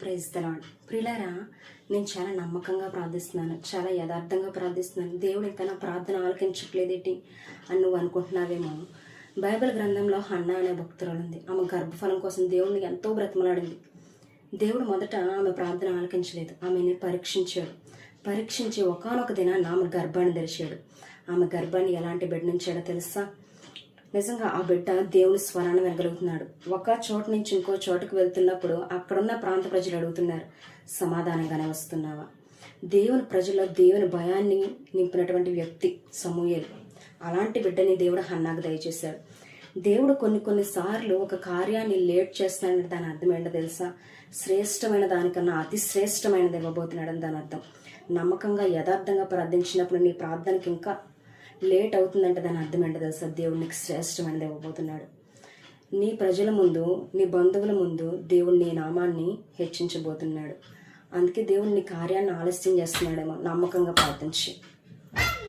Praise the lord. ప్రియులారా, నేను చాలా నమ్మకంగా ప్రార్థిస్తున్నాను, చాలా యథార్థంగా ప్రార్థిస్తున్నాను. దేవుడు ఇంకా నా ప్రార్థన ఆలకించట్లేదేంటి అని నువ్వు అనుకుంటున్నావేమో. బైబిల్ గ్రంథంలో హన్నా అనే భక్తురాలు ఉంది. ఆమె గర్భఫలం కోసం దేవుడిని ఎంతో బ్రతిమలాడింది. దేవుడు మొదట ఆమె ప్రార్థన ఆలకించలేదు, ఆమెని పరీక్షించి ఒకానొక దినాన్ని ఆమె గర్భాన్ని తెరిచాడు. ఆమె గర్భాన్ని ఎలాంటి బిడ్డ నుంచాడో తెలుసా? నిజంగా ఆ బిడ్డ దేవుని స్వరాన్ని వినగలుగుతున్నాడు. ఒక చోటు నుంచి ఇంకో చోటుకు వెళ్తున్నప్పుడు అక్కడున్న ప్రాంత ప్రజలు అడుగుతున్నారు, సమాధానంగానే వస్తున్నావా? దేవుని ప్రజల్లో దేవుని భయాన్ని నింపినటువంటి వ్యక్తి సమూయేలు. అలాంటి బిడ్డని దేవుడు హన్నాకు దయచేశాడు. దేవుడు కొన్నిసార్లు ఒక కార్యాన్ని లేట్ చేస్తున్నాడని దాని అర్థం ఏంటో తెలుసా? శ్రేష్టమైన దానికన్నా అతి శ్రేష్టమైనది ఇవ్వబోతున్నాడని దాని అర్థం. నమ్మకంగా యథార్థంగా ప్రార్థించినప్పుడు నీ ప్రార్థనకి ఇంకా లేట్ అవుతుందంటే దాని అర్థం ఏంటో తెలుసా? దేవుడు నీకు శ్రేష్టమైనది ఇవ్వబోతున్నాడు. నీ ప్రజల ముందు, నీ బంధువుల ముందు దేవుడు నీ నామాన్ని హెచ్చించబోతున్నాడు. అందుకే దేవుడు నీ కార్యాన్ని ఆలస్యం చేస్తున్నాడేమో. నమ్మకంగా ప్రార్థించి